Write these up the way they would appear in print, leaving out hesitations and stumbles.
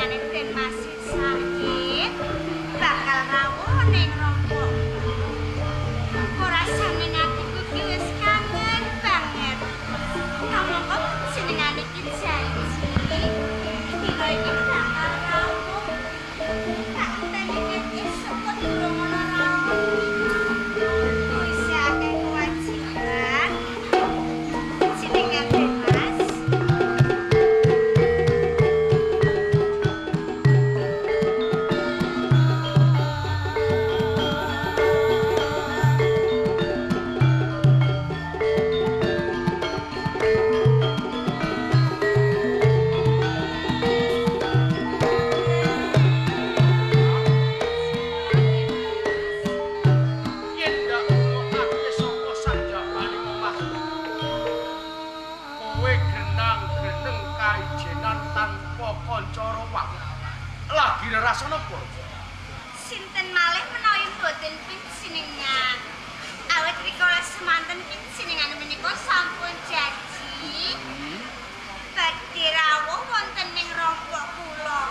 senengane Den masih sakit bakal rawuh ning rompok. Ora rasane atiku ki wis kangen banget. Kamu kok senengane ki janji. Dina iki bakal rawuh. Tak tenek esuk kok durung ana rawuh. Wis akeh kewajiban. Jenengan Den Mas. Yen ndak ngrungokake sapa sanjapane omahku, kowe genang-geneng kaijenan tanpa kanca rowak. Lagi rasane apa? Sinten malih menawi boten pinjenengan. Awit rikala semanten pinjenengan menika sampun janji badhe rawuh wonten ing rompok kula.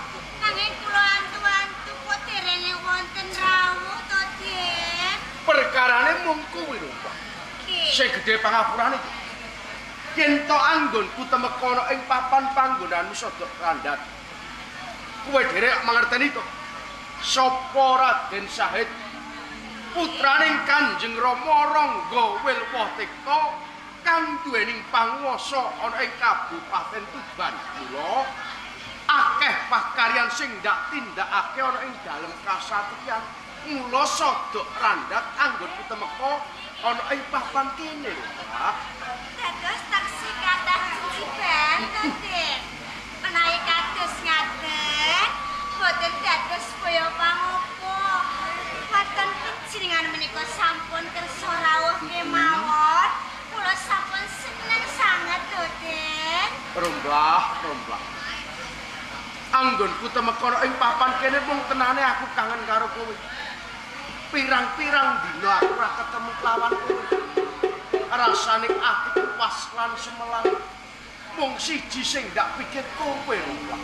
Nanging kula antu-antu kok derene wonten rawuh to, Den? Perkarane mung kuwi lho, Pak. Sing gedhe pangapurane iki. Yen to anggonku temekana ing papan panggonanmu Sodok Randat. Kowe dherek mangerteni to. Sapa Raden Sahid putraning Kanjeng Rama Rangga Wilwatikta kang duwening panguwasa ana ing Kabupaten Tuban kula akeh pakaryan sing ndak tindakake ana ing dalem kasatriyan. Mula Sodok Randat anggonku temeka ana ing papan kene lho, Pak. Dados taksi kathah jiban to, Den. Menawi kados ngaten, boten dados kaya pangapa. Waton panjenengan menika sampun kersa rawuh kemawon. Kula sampun seneng sanget to, Den. Romblah. Anggonku temeka ing papan kene mung tenane aku kangen karo kowe. Pirang-pirang dina aku ora ketemu lawan kowe. Rasane atiku pas lan semelang. Mung siji sing ndak pikir kowe, Romblah.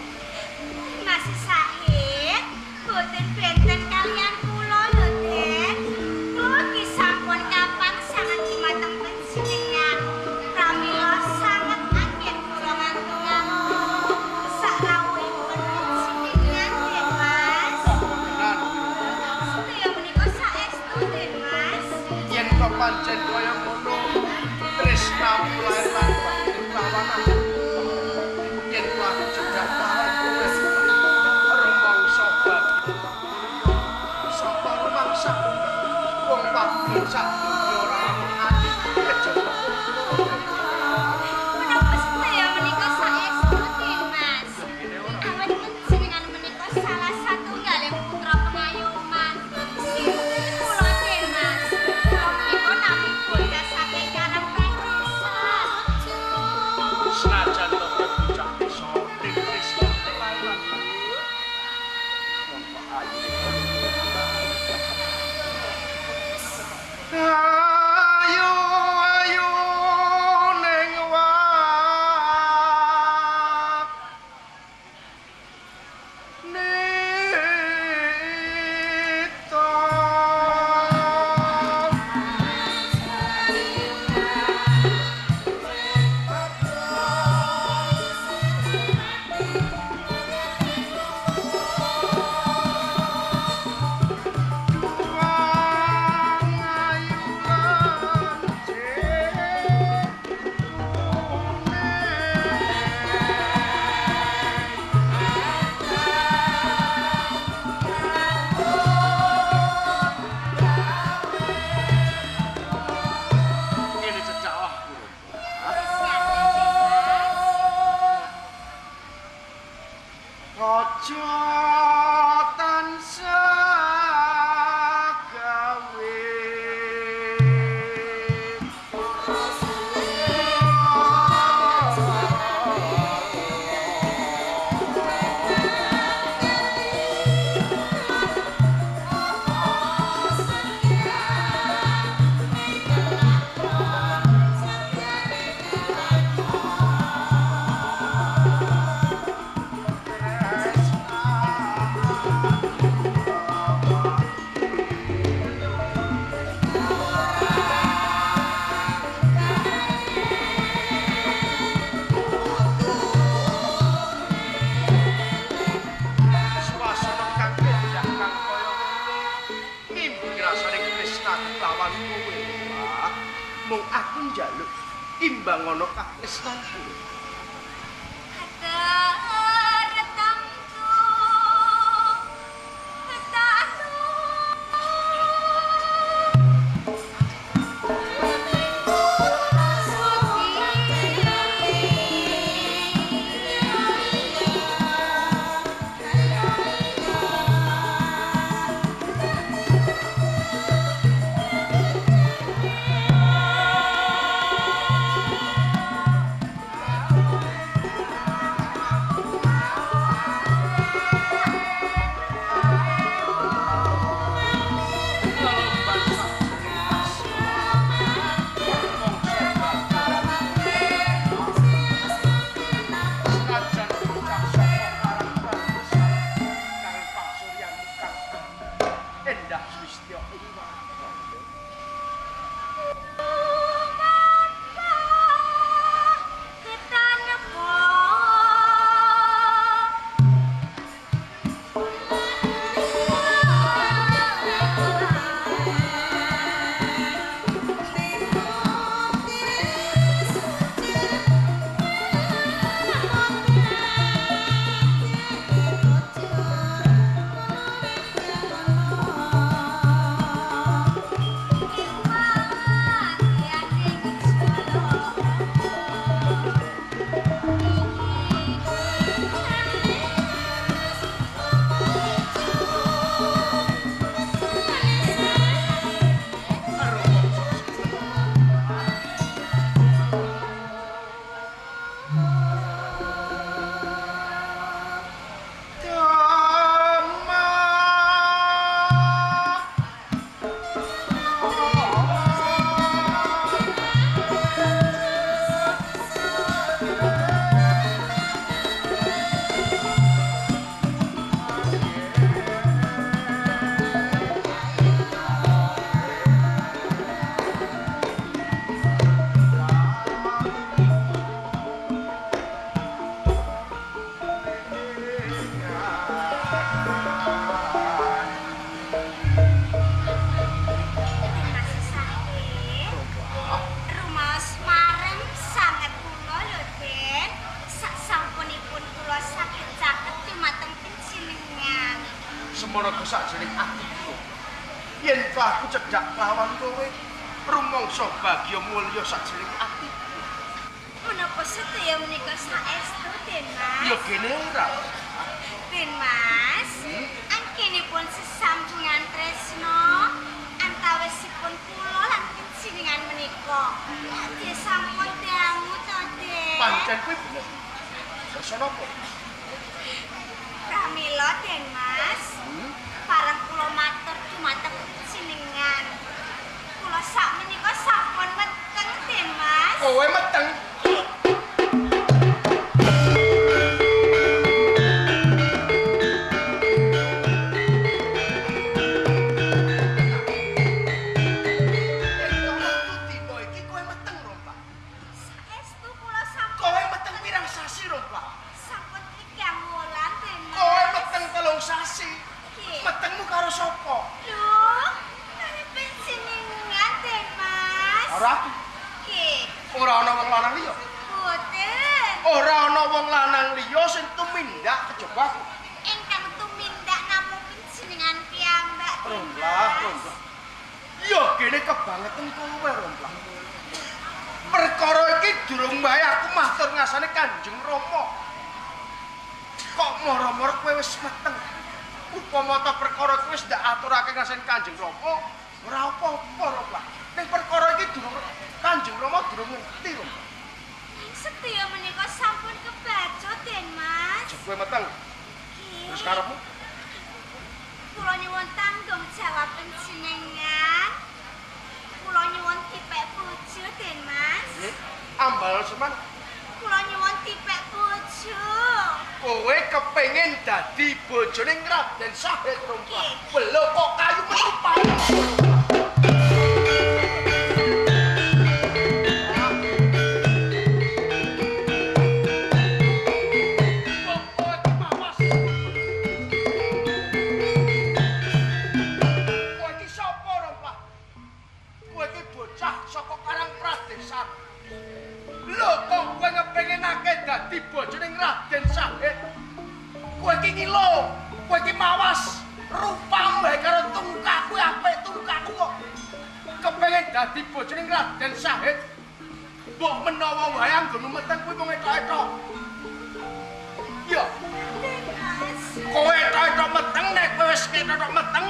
Masih Sahid, boten benten kalian kula lho, Den. Kula ki sampun kapan sanget dumateng panjenengan. Pramila sanget anggen kula ngatur sak rawuhipun panjenengan, Den Mas. Sedaya menika saestu, Den Mas. Yen to pancen kaya ngono, tresnamu lair lan batin lawanan. Yen to aku cedak lawan kowe, rumangsa bagi. Sapa rumangsa? Wong pabrik sak dunya ora ana ati kejaba. Menapa sedaya menika saestu, Den Mas. Awit panjenengan menika salah satunggaling putra pengayoman. Sinten kula, Den Mas. Kula menika namung bocah saking karang pradesan. Senajan to bocah desa ning tresna lawan. Wong kok ayu. mung aku njaluk imbang ana katresnanku. Semono sakjroning atiku. Yen aku cedhak lawan kowe, rumangsa bagya mulya sakjroning atiku. Menapa sedaya menika saestu, Den Mas? Ya kene ora. Den Mas, anggenipun sesambungan tresno antawisipun kula lan panjenengan menika. Nggih sampun dangu to, Den. Pancen kowe bener. Terus napa? Pramila, Den Mas. Parang kula matur dumateng panjenengan. Kula sakmenika sampun meteng, Den Mas. Kowe meteng. Metengmu karo sapa? Lho, kare panjenengan, Den Mas. Ora. Nggih. Ora ana wong lanang liya. Boten. Ora ana wong lanang liya sing tumindak kejaba aku. Ingkang tumindak namung panjenengan piyambak. Romblah. Ya kene kebangetan kowe, Romblah. Perkara iki durung wae aku matur ngasane Kanjeng Rama. Kok moro-moro kowe wis meteng? Upama ta perkara kuwi wis ndak aturake ngasane Kanjeng Rama, ora apa-apa, Romblah. Ning perkara iki durung Kanjeng Rama durung ngerti, Romblah. Sedaya menika sampun kebacut, Den Mas. Kowe meteng. Terus karepmu? Kula nyuwun tanggung jawab panjenengan. Kula nyuwun dipek bojo, Den Mas. Nggih. Ambal seman. Kula nyuwun dipek bojo. Kowe kepengin dadi bojone Raden Sahid, Romblah. Belo kok kayu menupai. Saka Karang Raden Syahid. Mbok menawa wae anggonmu meteng kuwi mung etok-etok. Iya. Kowe etok-etok meteng nek kowe wis etok-etok meteng,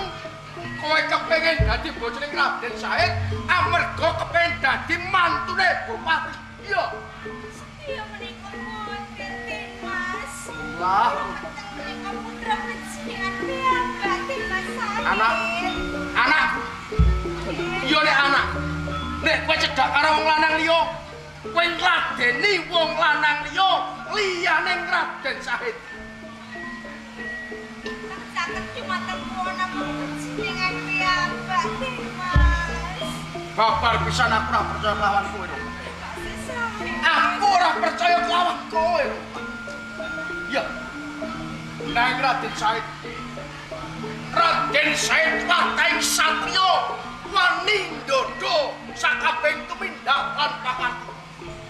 kowe kepengin dadi bojoning Raden Syahid amarga kepengin dadi mantune Bupati. Iya. Iya menika mboten, Mas. Lah, Menika putra panjenengan piyambak, Mas Syahid. anak. Iya nek anak. Nek kowe cedhak karo wong lanang liya, kowe ngladeni wong lanang liya liyane Raden Syahid. Saged cuma temuan nama panjenengan piyambak, Mas. Babar pisan aku ora percaya kelawan kowe. Syahid. Aku ora percaya kelawan kowe. Ya. Nang Raden Syahid. Raden Syahid watahing satriya wani ndodo sakabeh tumindak lan pakarti.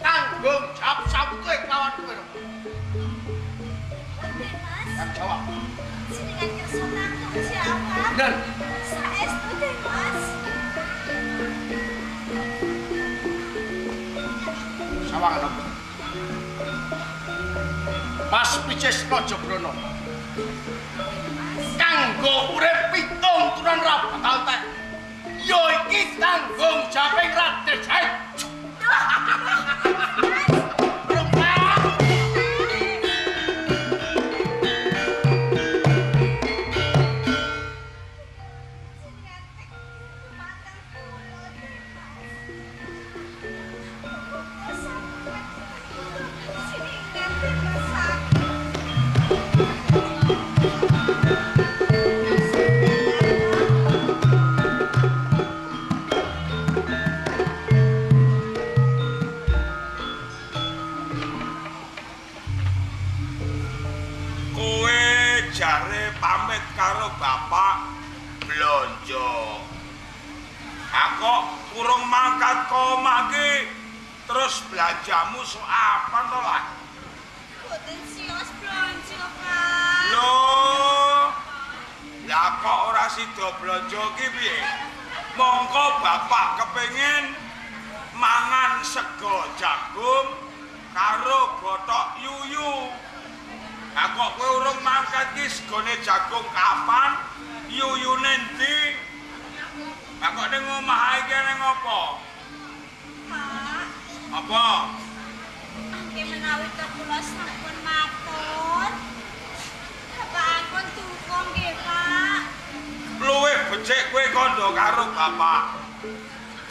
Tanggung jawab sabuke kelawan kowe. Mas. Jawab. Jenengan kersa tanggung jawab. Bener. Saestu teh, Mas. Sawangan apa? Mas Picis Rajabrono. Kanggo urip pitung turunan ra bakal tek. Ya iki tanggung jawab Raden Syahid. Pamit karo bapak blonjo. Aku kurang mangkat koma ki terus belajamu so apa to lah? Boten sios blonjo, Pak. Loh. Lah kok ora sida blonjo ki piye? Mongko bapak kepengin mangan sego jagung karo gotok yuyu. Lah kok kowe urung mangkat ki segone jagung kapan? Yuyune ndi? Lah kok ning omah iki ning apa? Pak, Apa? angge menawi kula sampun matur. Bapak ampun duka nggih, Pak. Luwih becik kowe kandha karo bapak.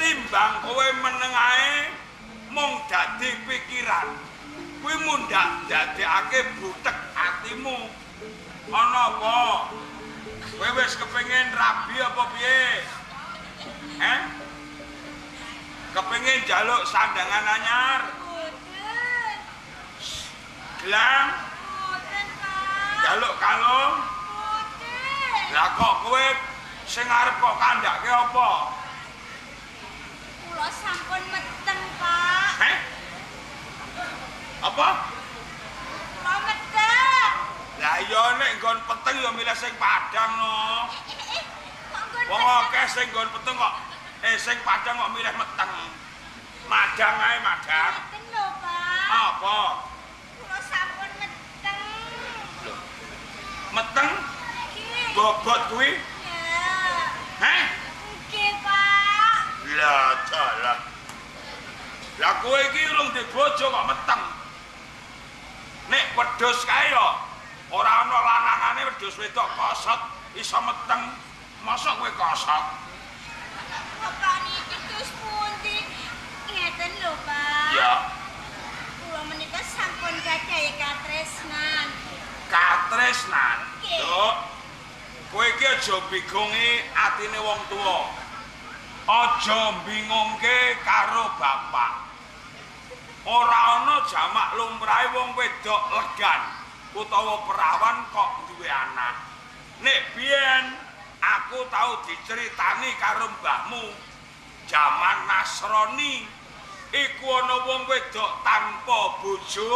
Timbang kowe meneng ae mung dadi pikiran. Kuwi mundak dadekake butek atimu. Ana apa? Kowe wis kepengin rabi apa piye? Kepengin njaluk sandangan anyar? Boten. Gelang? Boten, Pak. Njaluk kalung? Boten. Lah kok kowe sing arep kok kandhake apa? Kula sampun meteng, Pak. Apa? Kula meteng. Lah iya nek nggon peteng ya milih sing padang no. Kok nggon Wong akeh sing nggon peteng kok sing padang kok milih meteng. Madang ae madang. Boten lho, Pak. Apa? Kula sampun meteng. Meteng Nggih. bobot kuwi? Ya. Nggih, Pak. Lah dalah. Lah kowe iki urung di bojo kok meteng. Nek wedhus kae yo ora ana lanangane wedhus wedok kosot iso meteng. Mosok kowe kosot? Bapak niki terus pundi? Ngeten lho, Pak. Ya, Kula menika sampun gadhahi katresnan. katresnan. Nggih. Duk, kowe iki aja bingungi atine wong tuwa. Aja bingungke karo bapak. Ora ana jamak lumrahe wong wedok legan utawa perawan kok duwe anak. Nek biyen aku tau diceritani karo mbahmu, jaman Nasrani iku ana wong wedok tanpa bojo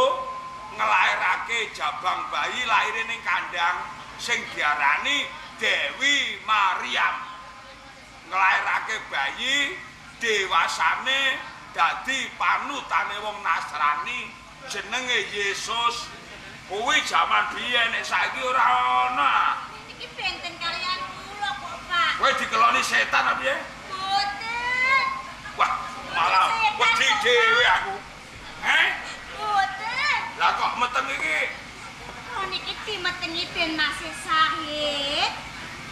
nglairake jabang bayi lair ning kandang sing diarani Dewi Maryam. Nglairake bayi dewasane dadi panutane wong Nasrani jenenge Yesus. Kuwi jaman biyen nek saiki ora ana. Iki benten kalian kula kok, Pak. Kowe dikeloni setan apa piye? Boten. Wah, malah wedi dhewe aku. Boten. Lah kok meteng iki? Oh niki dimetengi Den Mas Sahid.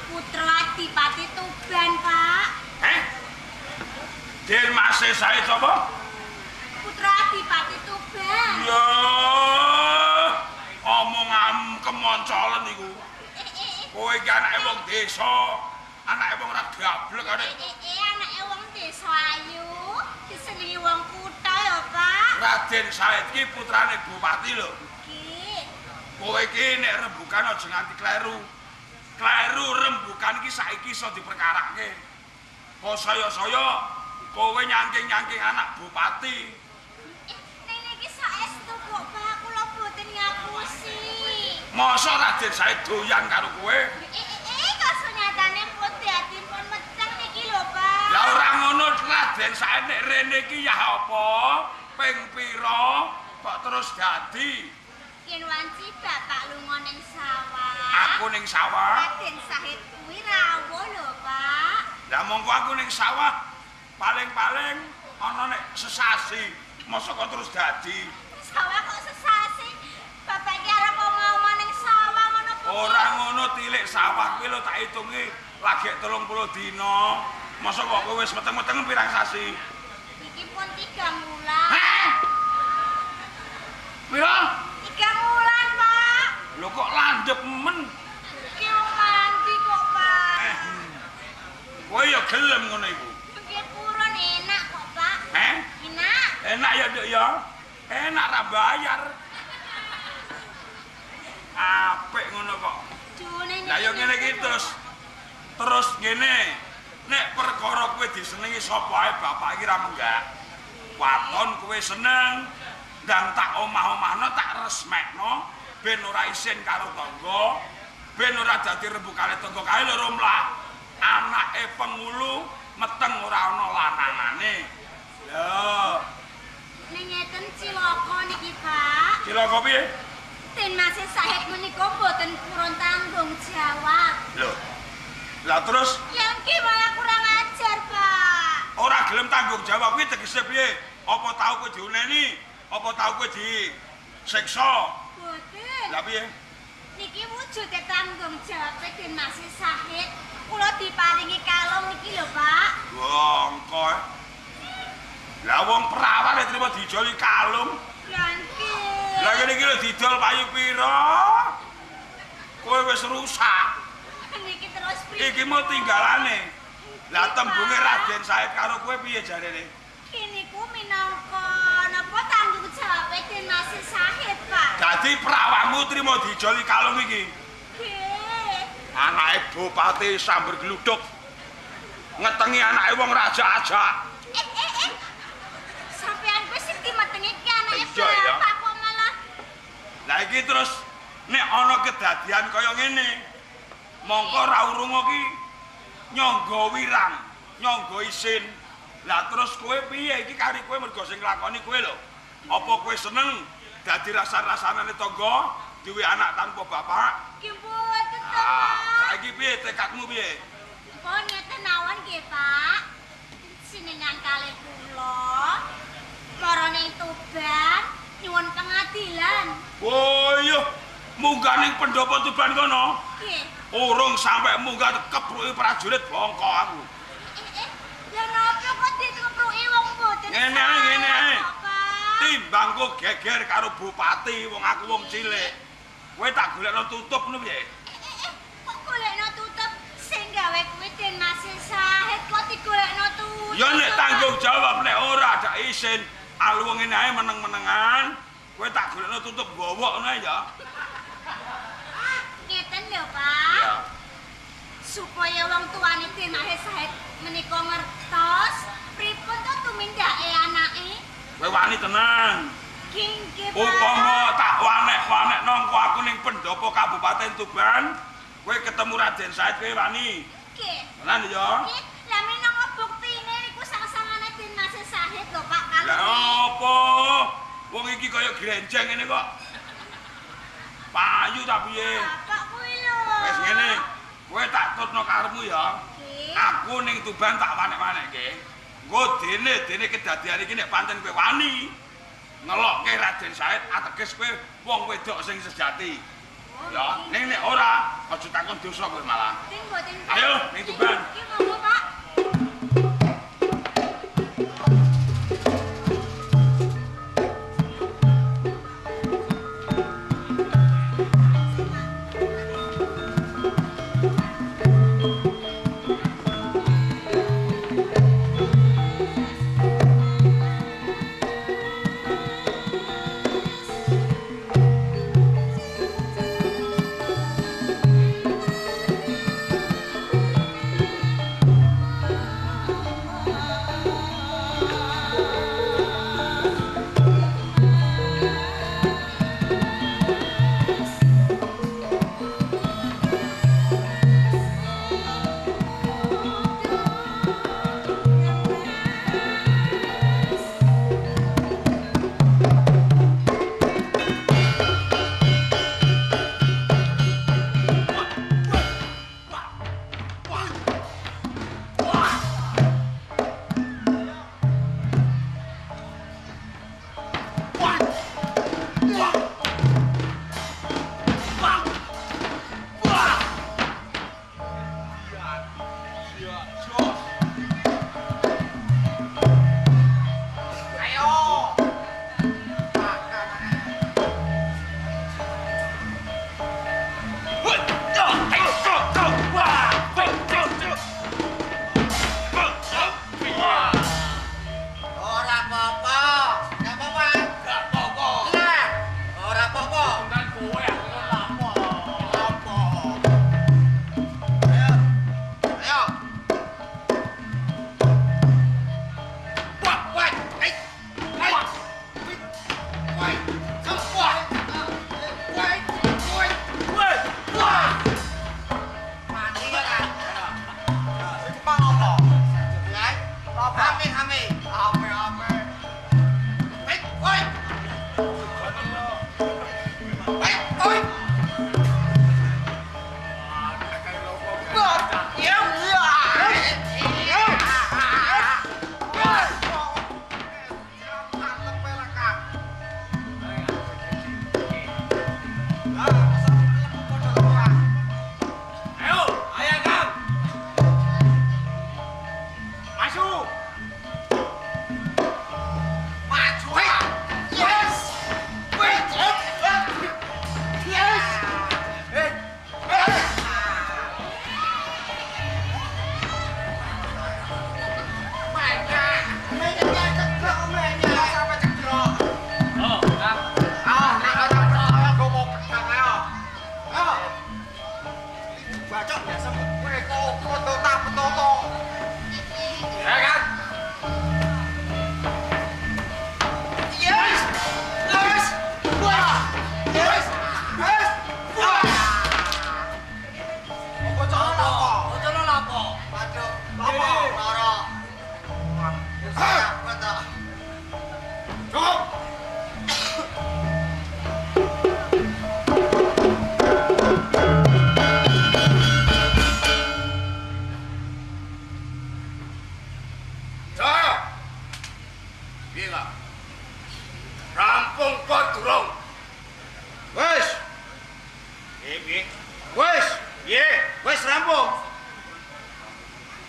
Putra Adipati Tuban, Pak. Den Mas Sahid sapa? Putra Adipati Tuban. Ya, omongan kemoncolen iku. Kowe iki anake wong desa, anake wong ora gablek arek. Anake wong desa ayu, disenengi wong kutha ya, Pak. Raden Said iki putrane bupati lho. Nggih. Kowe iki nek rembukan aja nganti kleru. Kleru rembukan iki saiki iso diperkarake. Kok saya-saya kowe nyangking-nyangking anak bupati. Niki saestu kok, Pak, kula boten ngapusi. Masa Raden Said doyan karo kowe? Kok senyatane pun diatipun meteng niki lho, Pak. Lah ora ngono Raden Said nek rene iki ya apa? Ping pira kok terus dadi? Yen wanci bapak lunga ning sawah. Aku ning sawah. Raden Sahid kuwi rawuh lho, Pak. Lah mongko aku ning sawah paling-paling ana nek sesasi. Masa kok terus dadi? Sawah kok sesasi. Bapak iki arep omah-omah ning sawah ngono kuwi. Ora ngono tilik sawah kuwi lho tak hitungi lagi 30 dina. Masa kok kowe wis meteng-meteng pirang sasi? Iki pun 3 bulan. Pira? 3 bulan, Pak. Lho kok landhep men? Iki wong mandi kok, Pak. Kowe ya gelem ngono iku. Nggih purun enak kok, Pak. Enak. Enak ya, Duk ya. Enak ra bayar. Apik ngono kok. June Lah ya ngene iki terus ngene. Nek perkara kowe disenengi sapa ae bapak iki ra menggak. Waton kowe seneng, ndang tak omah-omahno tak resmekno ben ora isin karo tangga, ben ora dadi rembukane tangga kae lho Romlah. Anake pengulu meteng ora ana lanangane. Lho, ning ngeten cilaka niki, Pak. cilaka piye? Den Mas Sahid menika boten purun tanggung jawab. Lho. Lah terus Yang ki malah kurang ajar, Pak. ora gelem tanggung jawab kuwi tegese piye? Apa tau kowe diuneni? Apa tau kowe disiksa? Boten. Lah piye? Niki wujude tanggung jawab Den Mas Sahid. Kula diparingi kalung niki lho, Pak. Wongko. Lah wong perawan nek trimo dijoli kalung. Lah nggih. Lah ngene iki lho didol payu pira? Kowe wis rusak. Niki terus priye? Iki mau tinggalane. Lah tembunge Raden Said karo kowe piye jarene? Kini ku minangka napa tanggung jawab Den Mas Sahid, Pak. Dadi perawanmu trimo dijoli kalung iki. Nggih. Anake bupati sambar gluduk. Ngetengi anake wong raja aja. Sampeyan wis sing dimetengi ki anake Iya, ya. bapak kok malah. Lah iki terus nek ana kedadian kaya ngene, mongko ra urung ki nyangga wirang, nyangga isin. Lah terus kowe piye iki kari kowe mergo sing nglakoni kowe lho. Apa kowe seneng dadi rasa-rasanane tangga, duwe anak tanpa bapak? Nggih mboten to, Ah, Pak. saiki piye tekadmu piye? Pun ngeten mawon nggih, Pak. Sinengan kalih kula marane Tuban nyuwun pengadilan. Oh iya, munggah ning pendopo Tuban kono. Nggih. Urung sampe munggah kepruki prajurit bongko aku. Lah napa kok dikepruki wong boten? Ngene ae, ngene ae. Pak. Timbangku geger karo bupati wong aku wong cilik. Kowe tak golekno tutup ngono piye? Kok golekno tutup sing gawe kuwi Den Mas Sahid kok digolekno tutup? Ya nek tanggung jawab nek ora ada isin, alu ngene ae meneng-menengan. Kowe tak golekno tutup gowok ngono ya. Ngeten lho, Pak. Ya. Supaya wong tuane Den Mas Sahid menika ngertos pripun to tumindake anake. Kowe wani tenang. Nggih, Pak. Upama tak wanek-wanek nongko aku ning pendopo Kabupaten Tuban, kowe ketemu Raden Said kowe wani. Nggih. Tenan ya. Nggih, lah minangka buktine niku sang-sangane menit lho Pak kali. Lah apa? Wong iki kaya grenjeng ngene kok. Payu ta piye? Bapak kuwi lho. Wis ngene, kowe tak tutno karepmu ya. Nggih. Aku ning Tuban tak wanek-wanekke. Engko dene kedadian iki nek pancen kowe wani ngelokke Raden Said ateges kowe wong wedok sing sejati. Ya, ning nek ora aja takon dosa kowe malah. Mboten. Ayo ning Tuban. Iki monggo Pak.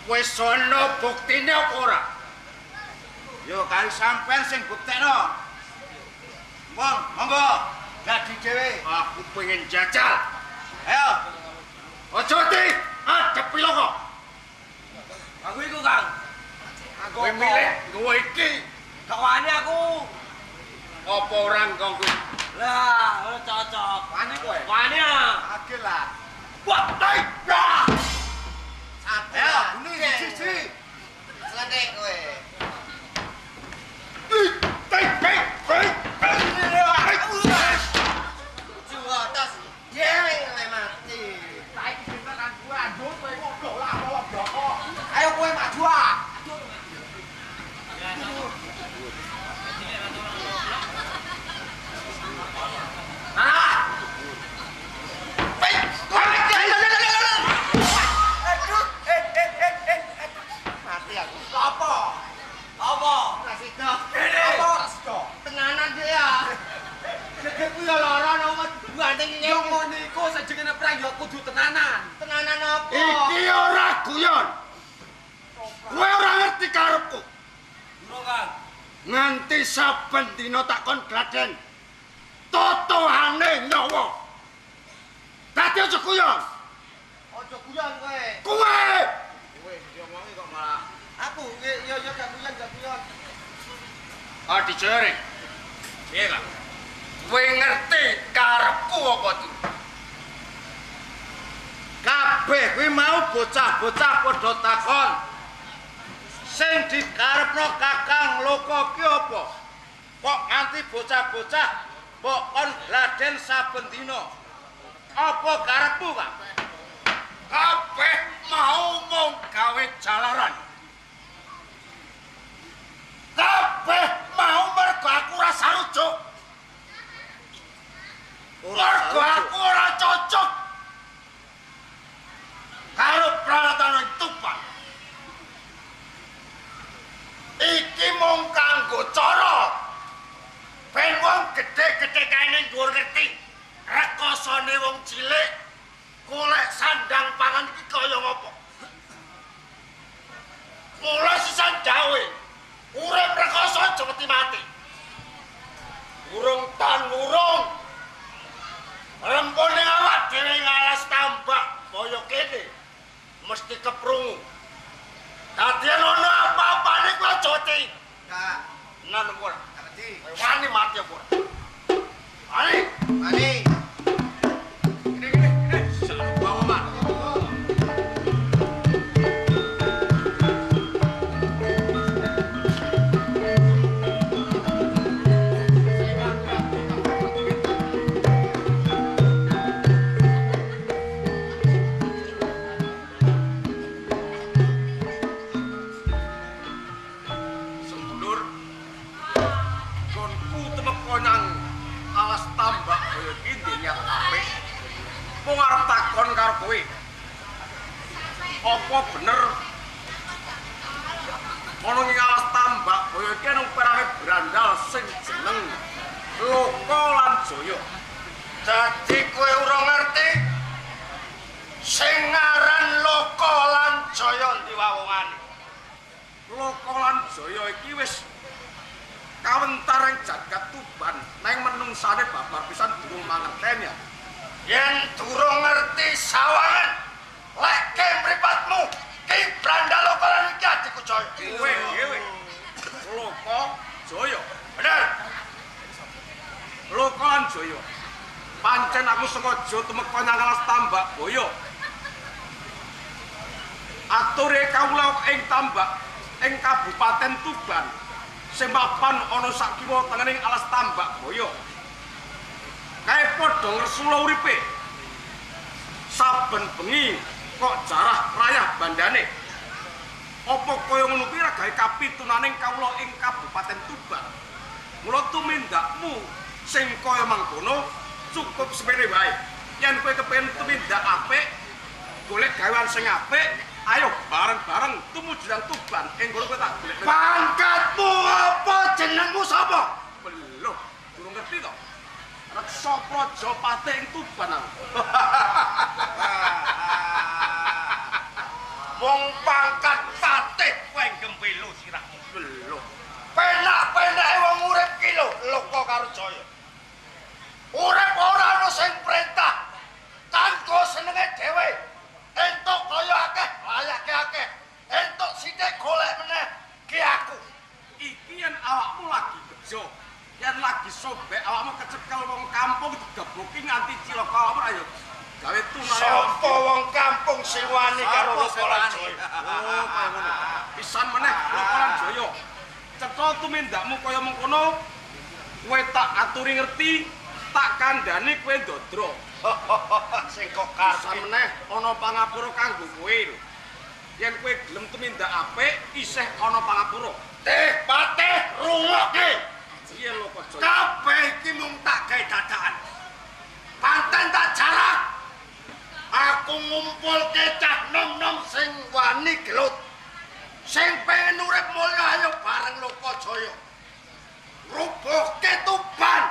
Wis ana buktine apa ora? Yo kan sampean sing buktekno. Monggo, dadi dhewe. Aku pengen jajal. Ayo. Ojo di, adep piloko. Aku iku, Kang. Aku kowe milih kowe iki. Gak wani aku. Apa orang kanggo? Lah, cocok. Wani kowe? Wani ah. Agil lah. Wah, dai. Ayo, ini siji. Selendek kowe. Ayo kowe maju ah. guyon. Kowe ora ngerti karepku. Lho Kang. Nganti saben dina takon Gladen. Totohane nyawa. Dadi aja guyon. Ojo guyon kowe. Kowe Kowe diomongi kok malah. Aku yo gak guyon. dijering. Piye, Kang? Kowe ngerti karepku apa tuh? Kabeh kuwi mau bocah-bocah padha takon. Sing dikarepno Kakang Loko ki apa? Kok nganti bocah-bocah mbok kon Gladen saben dina. Apa karepmu, Kang? Kabeh mau mung gawe jalaran. Kabeh mau mergo aku ora sarujuk. Mergo aku ora cocok karo pralatan tupan. Iki mung kanggo cara ben wong gedhe-gedhe kae dhuwur ngerti rekosane wong cilik golek sandang pangan iki kaya ngopo. Mula sisan dawe urip rekoso aja mati mati. Urung tan urung rempone awak dhewe ngalas tambak kaya kene mesti keprungu. Dadian ono apa-apane kuwi aja wedi. Kak, Nan ora. ngerti. Wani mati apa ora? Ani, Mari. gini. Sak bawa man. Sedulur, konku temek konyang alas tambak kaya iki niat apik. Mung arep takon karo kowe. Apa bener ana ing alas tambak kaya iki nang perange brandal sing jeneng Loko lan Jaya. Dadi kowe ora ngerti sing ngaran Loko lan Jaya ndi wawongane. Loko lan Jaya iki wis kawentar ing jagat Tuban nang menungsane babar pisan durung mangerten ya. Yen durung ngerti sawangan lek ke mripatmu ki brandal Loko lan iki adiku Jaya. Kowe dhewe Loko Jaya. Bener. Loko lan Jaya. Pancen aku sengaja temeka nang alas tambak boyo. Ature kawula ing tambak ing Kabupaten Tuban sing mapan ana sak kiwa tengening alas tambak boyo. Kae padha ngresula uripe. Saben bengi kok jarah rayah bandane. Apa kaya ngono kuwi ra gawe kapitunaning kawula ing Kabupaten Tuban. Mula tumindakmu sing kaya mangkono cukup semene wae. Yen kowe kepengin tumindak apik, golek gawean sing apik, ayo bareng-bareng tumuju nang Tuban. Ing kono kowe tak golek. Pangkatmu apa? Jenengmu sapa? Belum, durung ngerti to. Reksa Prajapati ing Tuban aku. Wong pangkat patih kowe gembelo sirah. Belum. Penak-penake wong urip ki lho, Loko karo Jaya. Urip ora ana sing perintah. Kanggo senenge dhewe. Entuk kaya akeh, layake akeh. Entuk sithik golek meneh ki aku. Iki yen awakmu lagi bejo, yen lagi sobek awakmu kecekel wong kampung digebloki nganti cilaka awakmu ayo gawe tunane. Sapa wong kampung sing wani karo Loko lan Jaya? Oh, kaya ngono. Pisan meneh Loko lan Jaya. Cetha tumindakmu kaya mengkono, kowe tak aturi ngerti, tak kandhani kowe ndodro. Sing kok pisan meneh ana pangapura kanggo kowe lho. Yen kowe gelem tumindak apik, isih ana pangapura. Teh patih rungokke. Piye Loko Jaya? Kabeh iki mung tak gawe dadakan. Panten tak jarak. Aku ngumpulke cah nom-nom sing wani gelut. Sing pengen urip mulya ayo bareng Loko Jaya. Rubuhke Tuban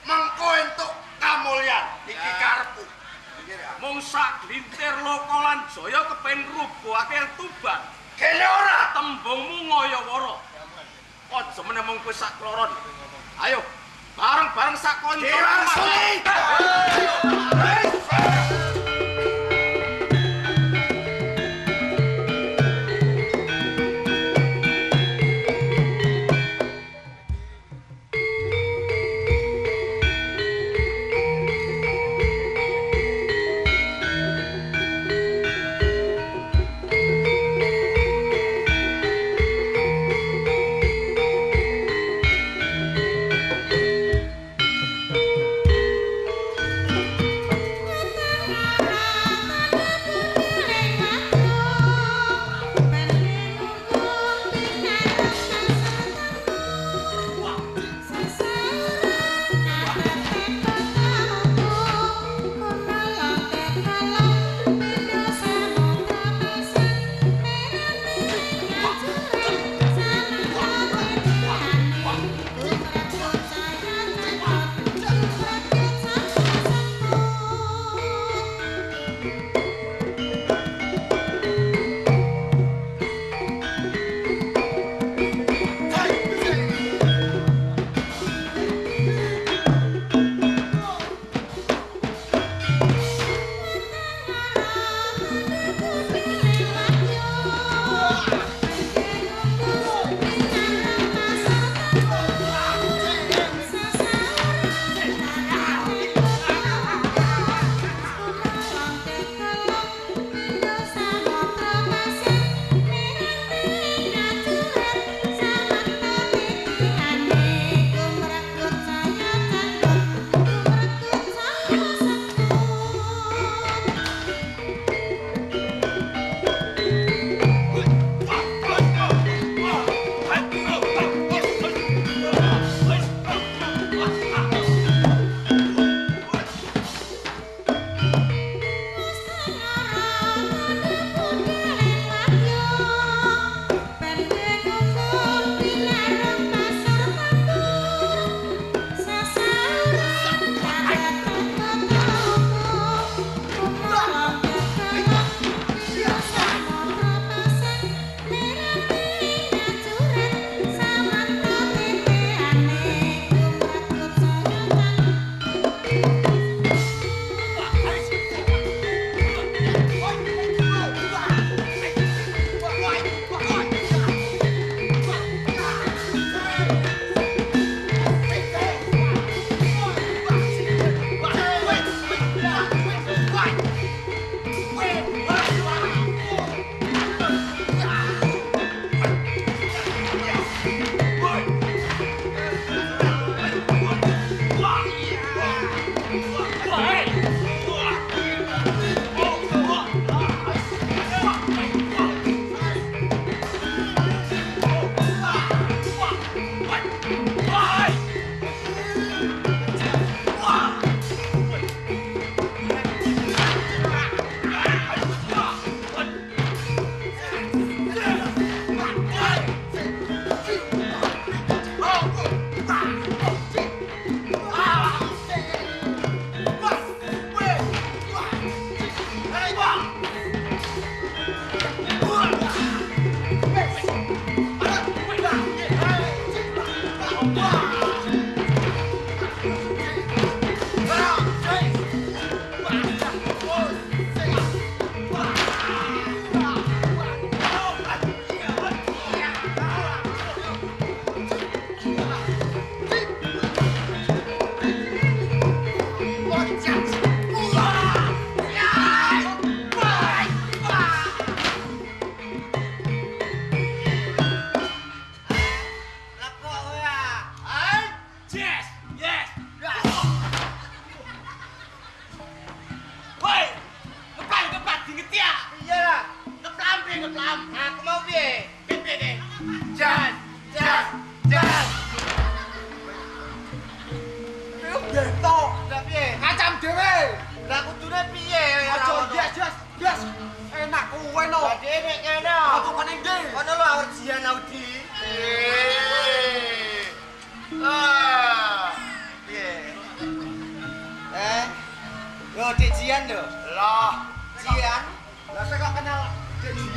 mengko entuk kamulyan. Iki karepku. Mung sak glintir Loko lan Jaya kepen rubuhake yang Tuban. Kene ora. Tembungmu ngayawara. Aja meneh mung kowe sak kloron. Ayo, bareng-bareng sak kanca. Diwangsuli.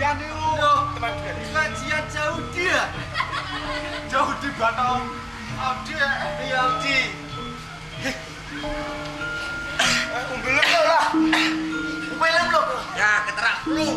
gajian itu. Teman dia. Gajian jauh dia. Jauh di Batam. Audi. Iya, Audi. Umbelem lo lah. Umbelem lo. Ya, keterak lu.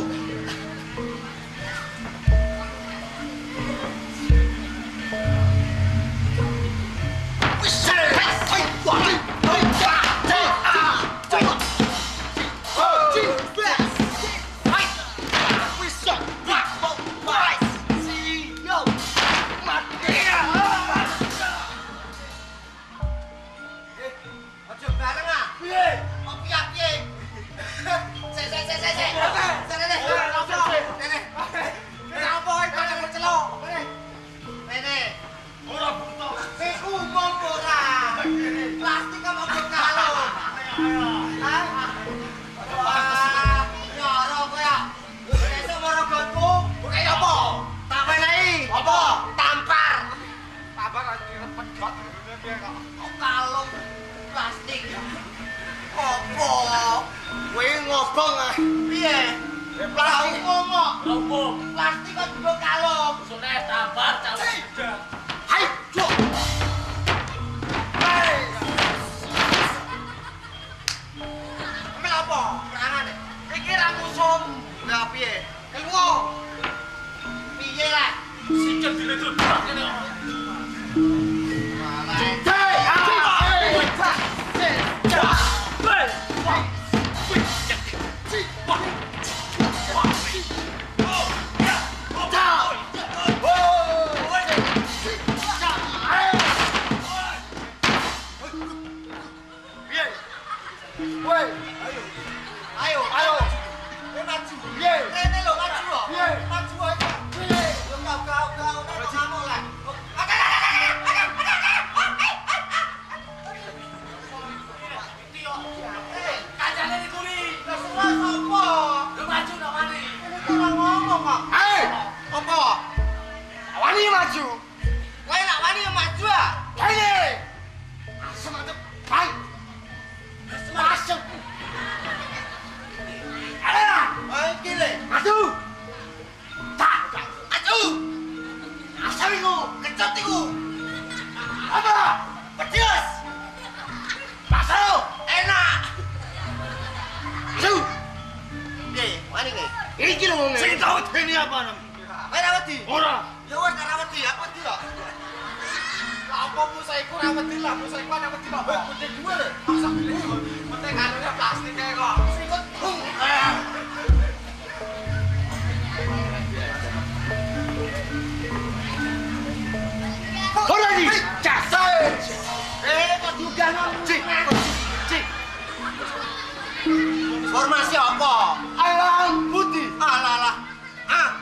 Formasi apa? Alang putih. Alalah.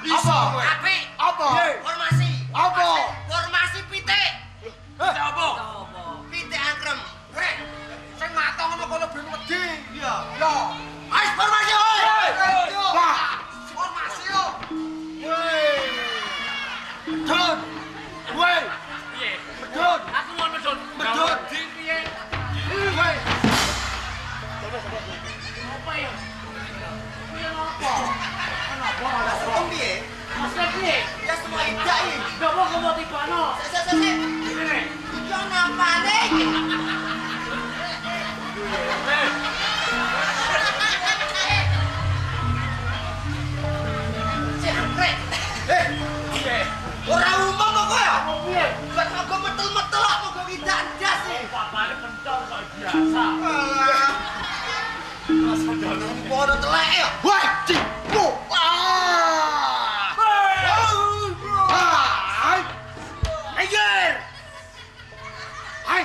Bisa. Apa? Apa? Formasi. Apa? Formasi pitik. Pitik apa? Pitik angkrem. Rek, sing matang ngono kono ben wedi. Iya. Ya. Ayo formasi oi. Wah. Formasi yo. Woi. Medun. Woi. Piye? Medun. Aku mau medun. Medun. Di piye? Woi. Apa ya? Piye apa? Maksudnya piye? Maksudnya piye? Ya semua ida iki. Gak mau kamu tibano. Sik. Ini. Yo napane iki? Rek. Piye? Ora umum kok kowe ya? Piye? Gak kok metel-metel kok kok idak ndas sih. Papane pencor kok biasa. Alah. Masa dalu. Bodo telek ya. Woi, cipu. Ah. Hai. Ayer. Hai.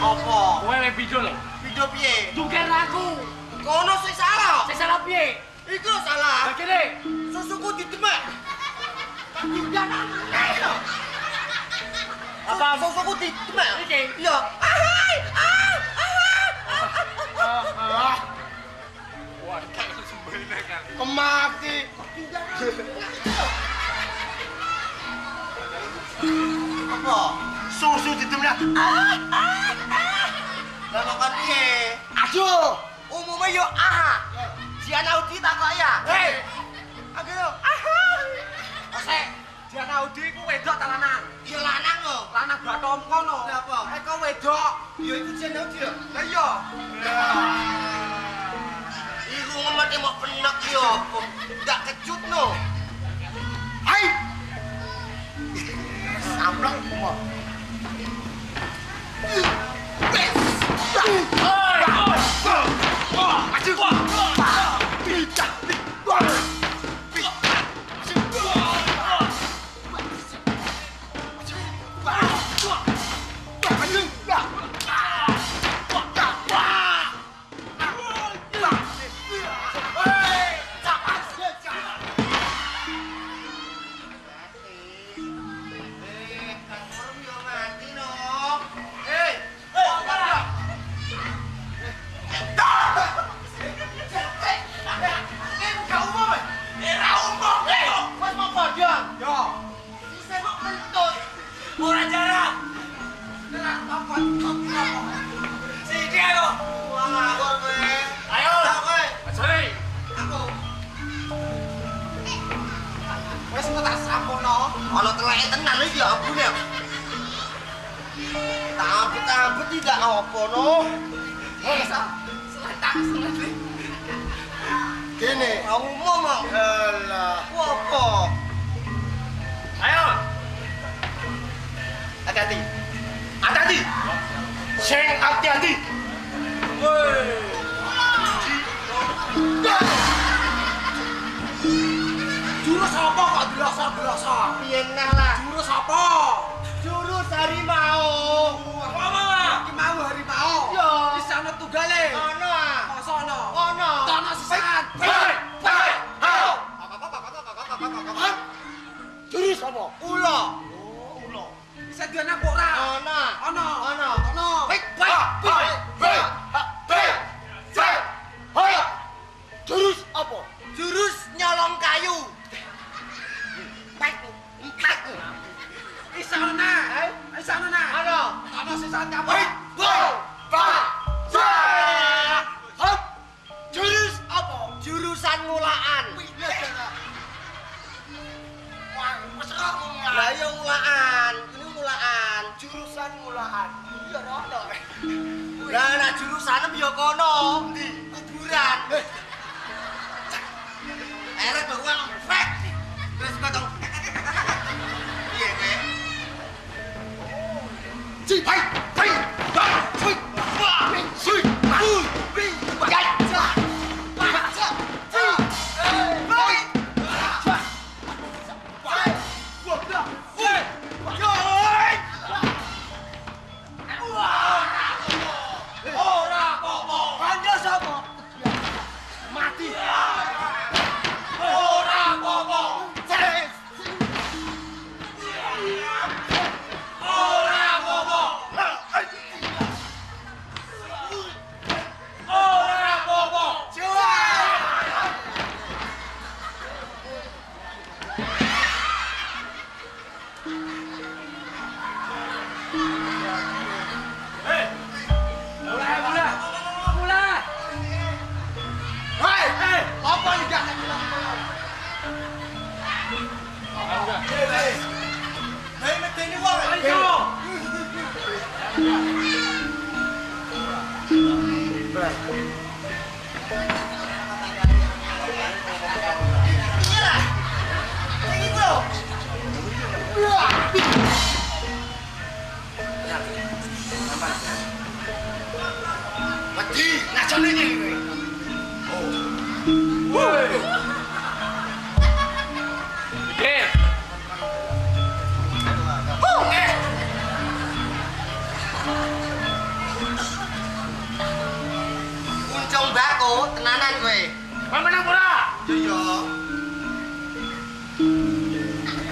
Apa? Kowe le video lho. Video piye? Tuker aku. Kono sing salah. Sing salah piye? Iku salah. Lah kene. Susuku didemek. Tidak ayo. Apa? Susuku didemek. Iki. Iya. Wah, kayak sembah. Kemati. Apa? Susu ditemnya. Lah makan piye? Aduh. Umumnya yo Jian Audi tak kok ya? Hei. Aku yo. Ose. Jian Audi ku wedok ta lanang? Ya lanang lho. Lanang batom kono. Lah apa? Eko wedok. Ya iku Jian Audi ya. Lah iya. Iku ngemati mau penek yo. Ndak kecut no. Hai. Samplok mo. Ono teleke tenan iki ya abune. Tambet tidak apa no. Seletang. Kene. Umum kok. Alah. Ku apa? Ayo. Hati-hati. Hati-hati. Sing hati-hati. Woi. Jurus apa kok dilasa-dilasa? Piye neh lah. Jurus apa? Jurus harimau. Apa? Iki mau harimau. Iya. Wis ana tunggale. Ono ah. Masa ana? Ono. Ana sisan. Jurus apa? Ula. Oh, ulo. Bisa dian apa ora? Ono. Ana. Ono. Ana. Baik. Jurus apa? Jurus nyolong kayu. Empat. Isa ana. Isa ana. Ono. Ana sisan kamu. Jurus apa? Jurusan ngulaan. Lah ya ngulaan. Ini ngulaan. Jurusan ngulaan. Iya ono. Lah nek jurusane ya kono. Ndi? Kuburan. Erek lho wong fek. Terus potong. Piye kowe? Ci, hai. Kuncung bako tenanan kowe. Kowe menang ora? Iya.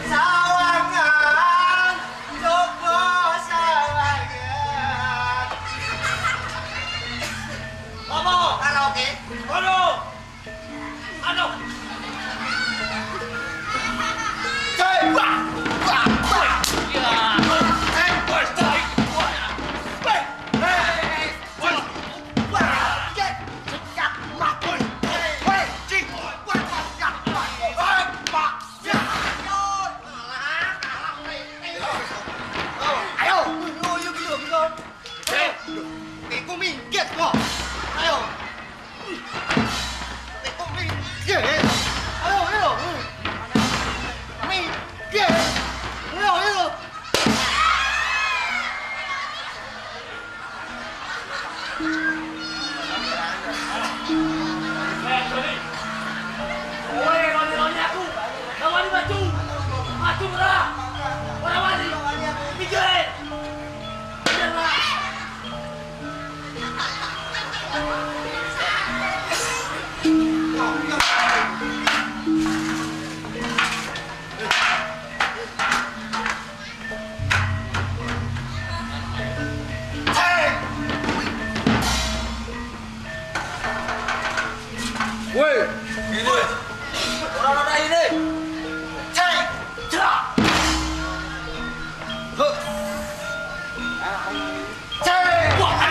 Sawangan coba sawangan. Apa? Karaoke. Kono. Woi, Ini. Ora ini. Cek. Jerak. Huh. Cek. Wah.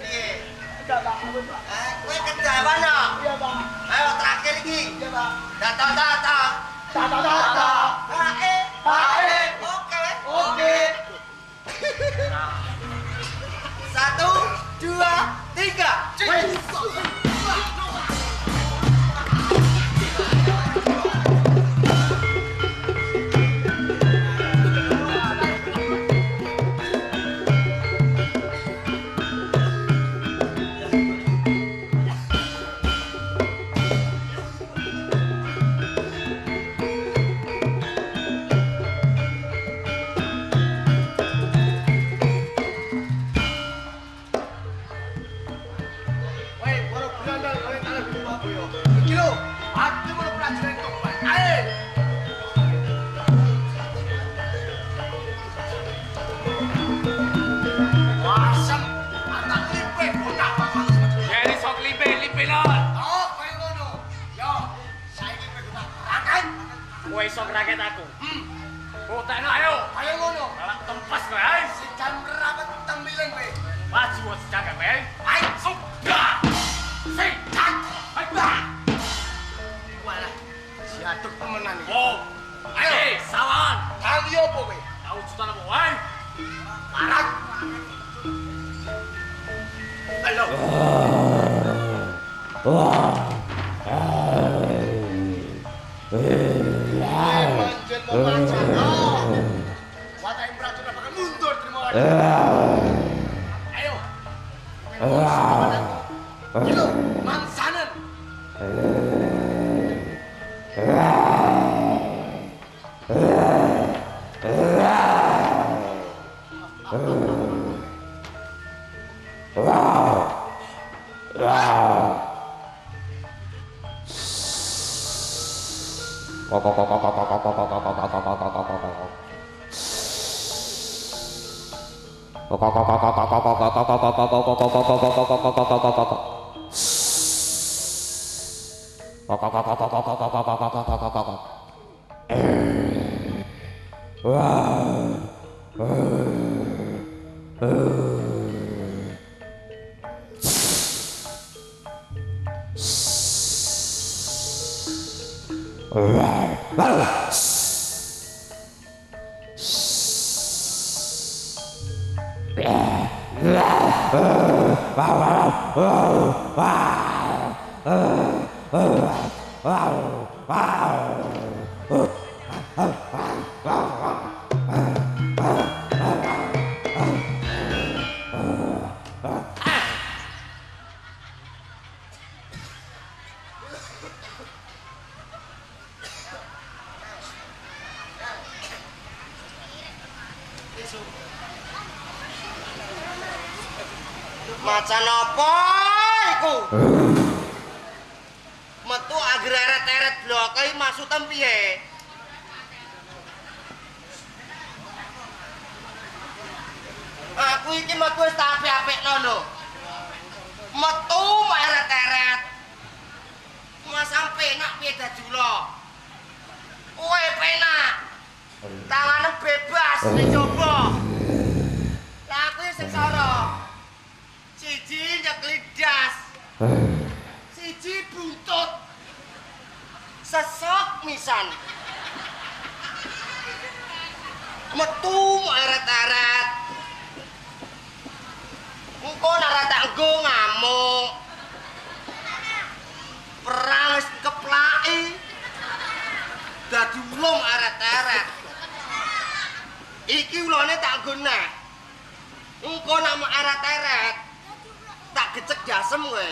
Piye? Enggak, Pak. Ampun, Pak. Kowe kejawan ya? Iya, Pak. Ayo terakhir iki. Iya, Pak. Data. Tata. Hae. Oke. Oke. 1, 2, 3. Wes. Pinon. Oh, kaya ngono. Yo, saiki kowe tak rakan. Kowe iso ngeraket aku. Botekno ayo. Kaya ngono. Malah tempas kowe ae. Si jam rapet tembilen kowe. Maju wis jaga kowe. Ayo, Sudah. Setan. Ayo. walah. Si aduk temenan iki. Oh. Ayo, sawan. Kali opo kowe? Tahu jutaan apa wae? Parat. Halo. Manjen memanjat. Watai prajurit bakal mundur terima kasih. Ayo. Ayo, mansanen. Macan apa iku? Metu agar eret-eret blok iki maksudem piye? Aku iki metu wis tak apik-apikno lho. Metu eret-eret. Mas penak piye dajula? Kowe penak. Tanganem bebas ning coba. Lah aku sing sara. Siji nyekli das. Siji buntut. Sesok misan. Metu eret-eret. Engko nek tak nggo ngamuk. Perang wis keplaki. Dadi ulung eret-eret. Iki ulane tak nggo neh. Engko nek eret-eret tak gecek jasem kowe.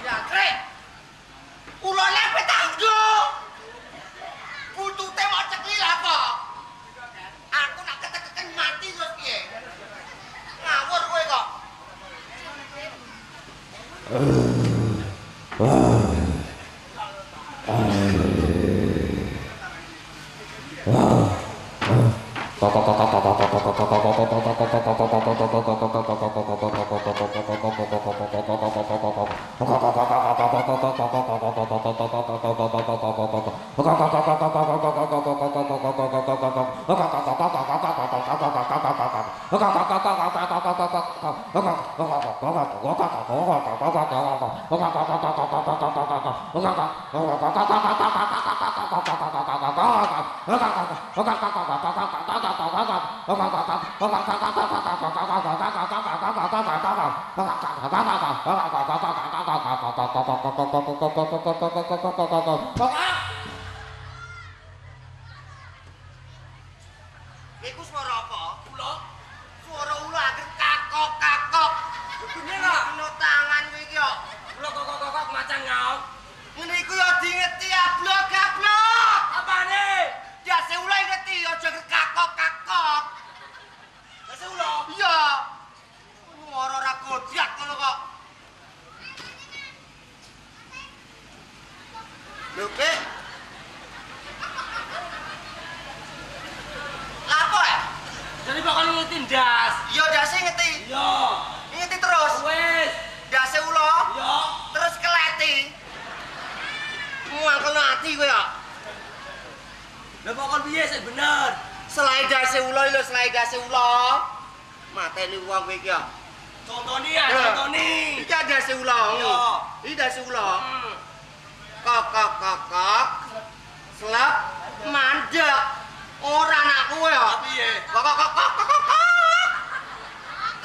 Ya, Krek. Ulane ape tak nggo? Buntute mau cekli lah kok. Aku nak ketek-keken mati terus piye? Ngawur kowe kok. Iku suara apa? Ula. Suara ula agar kakok-kakok. Bener kok. Kena tangan kowe iki kok. Ula kok macan ngauk. Ngene iku ya diingeti ablok-ablok. Apane? Ya se ula ingeti aja kakok-kakok. Ya se ula. Iya. Suara ora gojak ngono kok. Lho, Kek. Lapo ya? Jadi bakal ngerti ndas. Iya, dase ngeti. Iya. Ngeti terus. Wes. Dase ula. Iya. Terus keleti. Muangkel ati kowe ya. Lah bakal piye sik bener? Selai dase ula lho, selai dase ula. Mateni wong kowe iki ya. Contoni ya, contoni. Iki dase ula. Iya. Iki dase ula. Kok. Selap mandek. Ora anak kowe ya. Piye? Kok.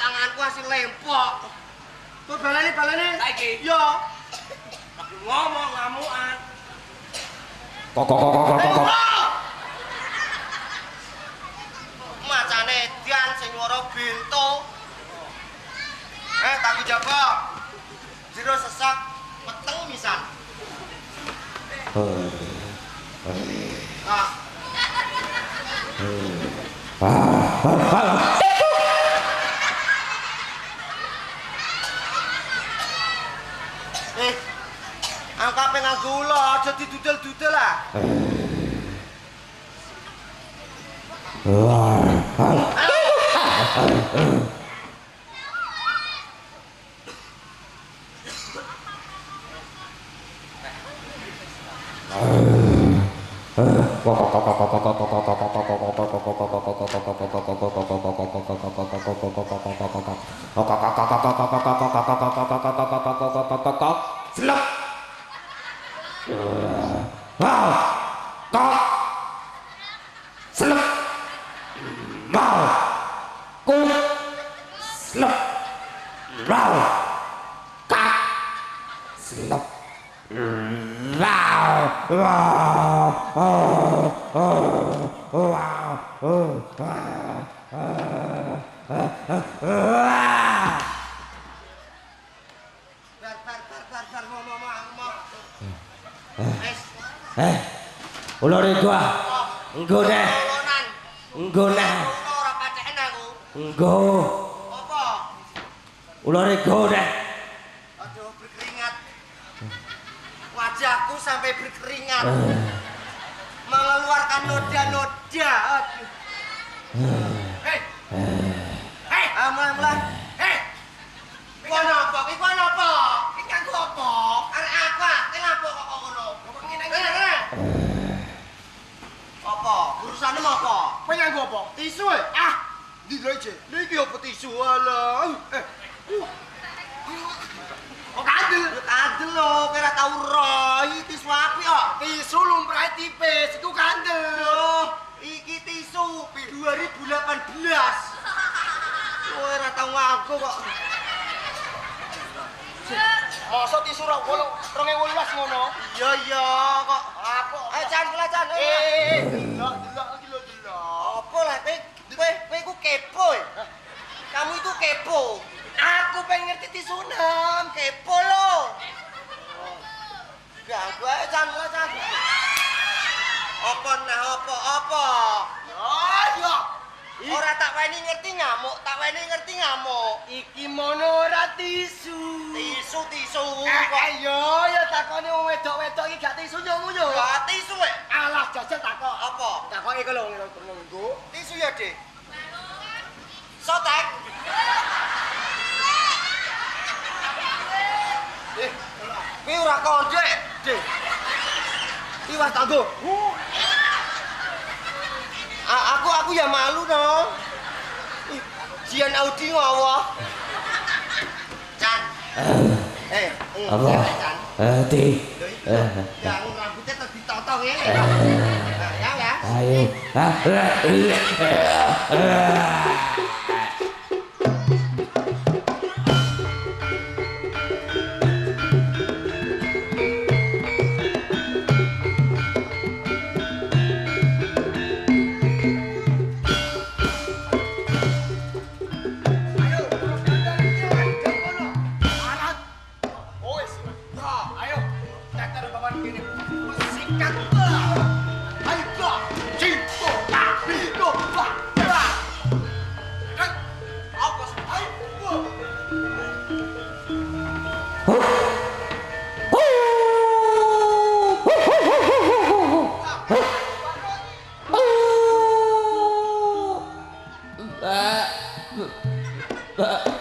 Tanganku masih lempok. Tuh baleni. Saiki. Yo. Lagi ngomong ngamukan. Kok. Macane Dian sing nyuara bento. Tak jaga. Jero sesak meteng pisan. Nah. Angkape nganggo ula, aja didudel-dudel lah. Selap. Wow. Kok. Selap. Mau. Ku. Selap. Wow. Kak. Selap. Wow. Bar ngomong. Ulore gua. Enggo deh. Tolonan. Enggo nah. Ora paceken aku. Enggo. Apa? Ulore go deh. Aduh berkeringat. Wajahku sampai berkeringat. Mengeluarkan noda-noda. Aduh. Hei, aman. Hei. Iku apa? Iki kanggo apa? Arek aku, kenapa kok ngono? Ngene. Apa? Urusane apa? Kowe nganggo apa? Tisu e. Ndi lho iki? Niki apa tisu alah. Kok kandel? Kandel lho, kowe ora tau ro. Iki tisu apik kok. Tisu lumrahe tipis, iku kandel. Loh, iki tisu 2018. Kowe ora tau nganggo kok. Masa tisu 2018 ngono? Iya kok. Apa? Ayo Chan, kula Chan. Delok iki lho delok. Apa lah kowe iku kepo. Kamu itu kepo. Aku pengen ngerti tisu nem, kepo lo. Ganggu aja Chan, kula Chan. Apa nah apa? Ayo. Ora tak weni ngerti ngamuk. Iki mono ora tisu. Tisu. Ayo ya takone wong wedok-wedok iki gak tisu yo ngono. Gak tisu we. Alah jajal takok. Apa? Takoke iku lho nggo. Tisu ya, Dik. Sotek. Kuwi ora kondek, Dik. Iki wis tanggo. Aku ya malu no. Jian Audi ngowo. Chan. Apa? Chan. Ti. Yang rambutnya tadi ditotong ya. Ya. Ayo. Mbak